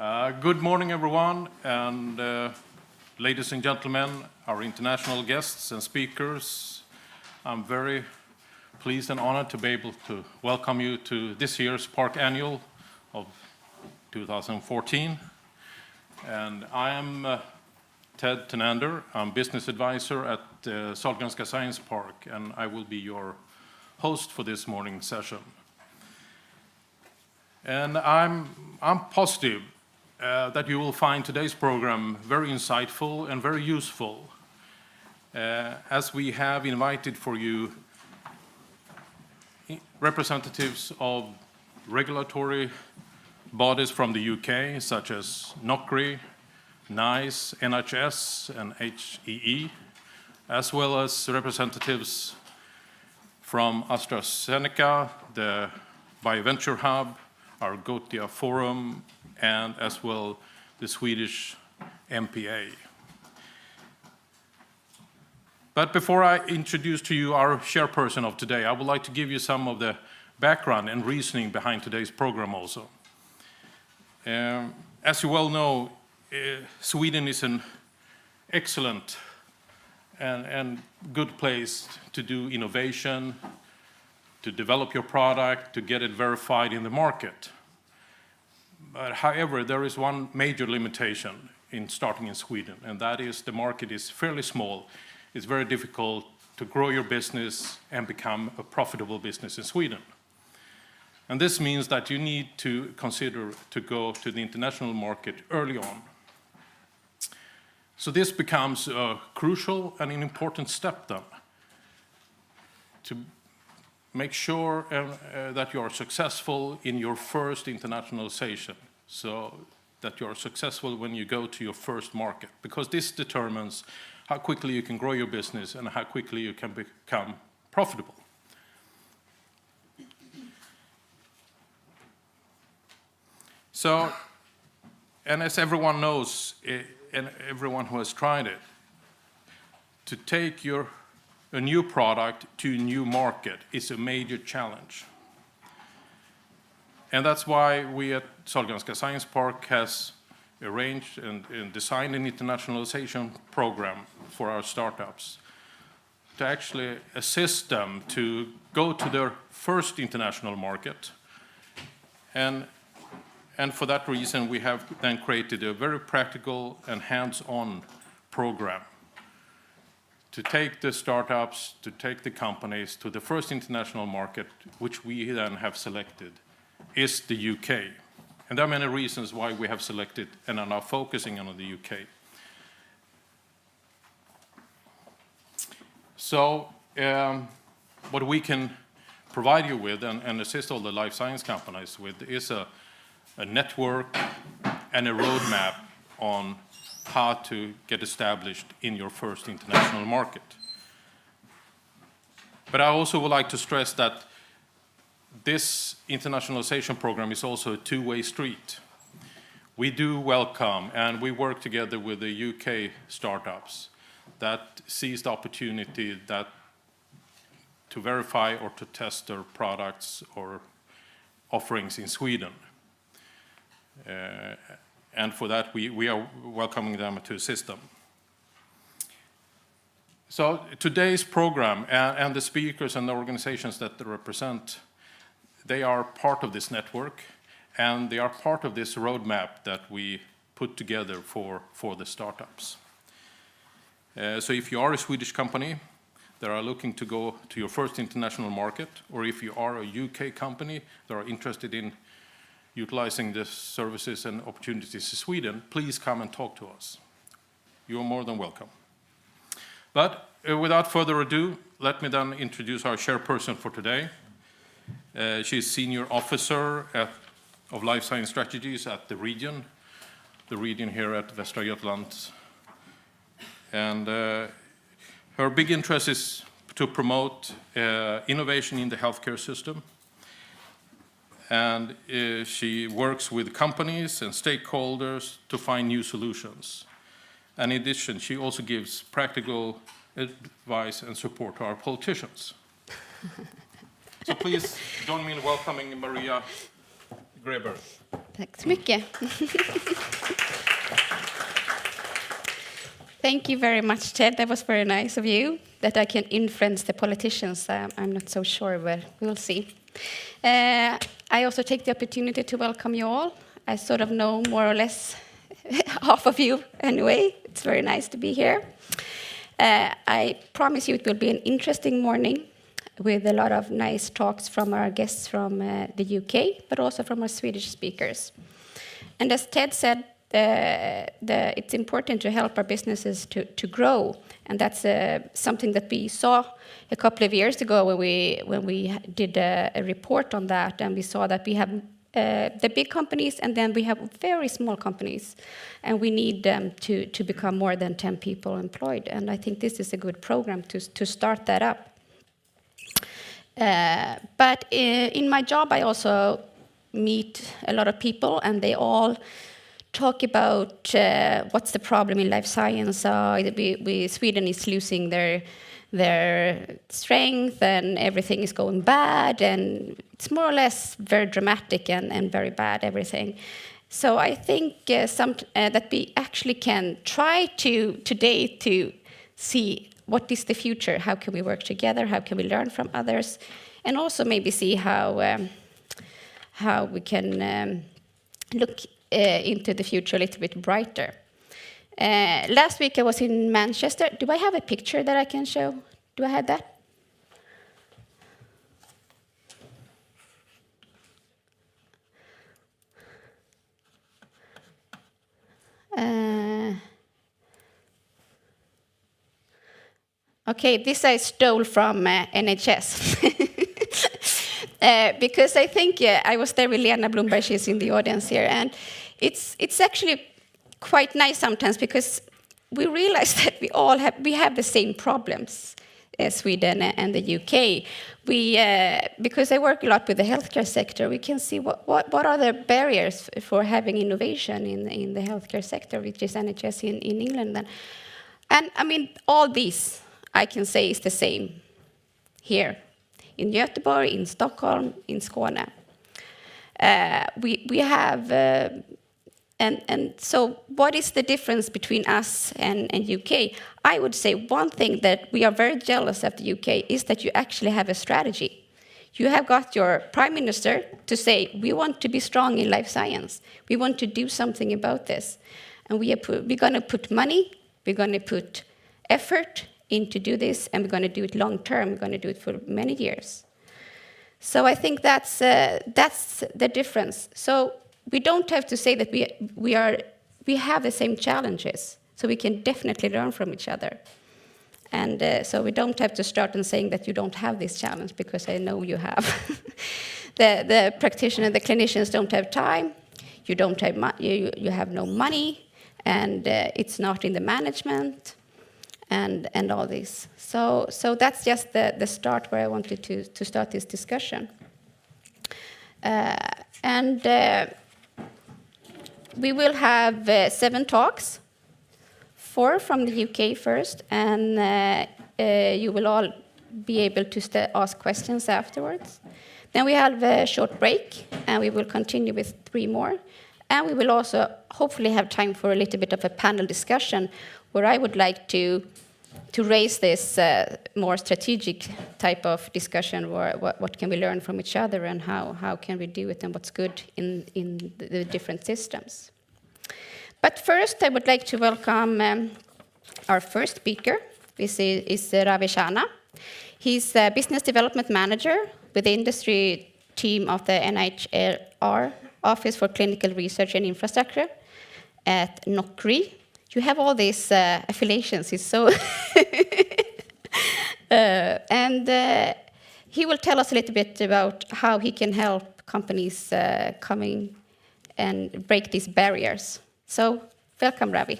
Good morning, everyone, and ladies and gentlemen, our international guests and speakers. I'm very pleased and honored to be able to welcome you to this year's Park Annual of 2014. And I am Ted Ternander. I'm business advisor at Sahlgrenska Science Park, and I will be your host for this morning's session. And I'm positive that you will find today's program very insightful and very useful, as we have invited for you representatives of regulatory bodies from the UK, such as NOCRI, NICE, NHS, and HEE, as well as representatives from AstraZeneca, the Bioventure Hub, our Gothia Forum, and as well the Swedish MPA. But before I introduce to you our chairperson of today, I would like to give you some of the background and reasoning behind today's program also. As you well know, Sweden is an excellent and good place to do innovation, to develop your product, to get it verified in the market. But however, there is one major limitation in starting in Sweden, and that is the market is fairly small. It's very difficult to grow your business and become a profitable business in Sweden. And this means that you need to consider to go to the international market early on. So this becomes a crucial and an important step then to make sure that you are successful in your first internationalization, so that you are successful when you go to your first market, because this determines how quickly you can grow your business and how quickly you can become profitable. So, and as everyone knows, and everyone who has tried it, to take a new product to a new market is a major challenge. And that's why we at Sahlgrenska Science Park has arranged and designed an internationalization program for our startups to actually assist them to go to their first international market. And for that reason, we have then created a very practical and hands-on program to take the startups, to take the companies to the first international market, which we then have selected, is the UK. And there are many reasons why we have selected and are now focusing on the UK. So what we can provide you with and assist all the life science companies with is a network and a roadmap on how to get established in your first international market. But I also would like to stress that this internationalization program is also a two-way street. We do welcome and we work together with the UK startups that sees the opportunity to verify or to test their products or offerings in Sweden. And for that, we are welcoming them to assist them. So today's program and the speakers and the organizations that they represent, they are part of this network, and they are part of this roadmap that we put together for the startups. So if you are a Swedish company that are looking to go to your first international market, or if you are a UK company that are interested in utilizing the services and opportunities in Sweden, please come and talk to us. You are more than welcome. But without further ado, let me then introduce our chairperson for today. She's Senior Officer of Life Science Strategies at the region here at Västra Götaland. And her big interest is to promote innovation in the healthcare system. And she works with companies and stakeholders to find new solutions. And in addition, she also gives practical advice and support to our politicians. So please join me in welcoming Maria Greber. Tack så mycket. Thank you very much, Ted. That was very nice of you, that I can influence the politicians. I'm not so sure, but we'll see. I also take the opportunity to welcome you all. I sort of know more or less half of you anyway. It's very nice to be here. I promise you it will be an interesting morning with a lot of nice talks from our guests from the UK, but also from our Swedish speakers. And as Ted said, it's important to help our businesses to grow, and that's something that we saw a couple of years ago when we did a report on that, and we saw that we have the big companies, and then we have very small companies, and we need them to become more than 10 people employed, and I think this is a good program to start that up. But in my job, I also meet a lot of people, and they all talk about what's the problem in life science. Sweden is losing their strength, and everything is going bad, and it's more or less very dramatic and very bad, everything. So I think that we actually can try today to see what is the future, how can we work together, how can we learn from others, and also maybe see how we can look into the future a little bit brighter. Last week I was in Manchester. Do I have a picture that I can show? Do I have that? Okay, this I stole from NHS. Because I think I was there with Lena Blomberg, she's in the audience here, and it's actually quite nice sometimes because we realize that we have the same problems, Sweden and the UK. Because I work a lot with the healthcare sector, we can see what are the barriers for having innovation in the healthcare sector, which is NHS in England. And I mean, all these I can say is the same here in Göteborg, in Stockholm, in Skåne. We have, and so what is the difference between us and UK? I would say one thing that we are very jealous of the UK is that you actually have a strategy. You have got your prime minister to say, we want to be strong in life science. We want to do something about this. And we're going to put money, we're going to put effort in to do this, and we're going to do it long term. We're going to do it for many years. So I think that's the difference. So we don't have to say that we have the same challenges. So we can definitely learn from each other. And so we don't have to start on saying that you don't have this challenge, because I know you have. The practitioner, the clinicians don't have time. You don't have you have no money, and it's not in the management. And all this. So that's just the start where I wanted to start this discussion. We will have 7 talks, 4 from the UK first, and you will all be able to ask questions afterwards. Then we have a short break, and we will continue with 3 more. And we will also hopefully have time for a little bit of a panel discussion, where I would like to raise this more strategic type of discussion, where what can we learn from each other, and how can we do it, and what's good in the different systems. But first, I would like to welcome our first speaker. This is Ravi Chana. He's a business development manager with the industry team of the NHR Office for Clinical Research and Infrastructure at NOCRI. You have all these affiliations. It's so and he will tell us a little bit about how he can help companies coming and break these barriers. So welcome, Ravi.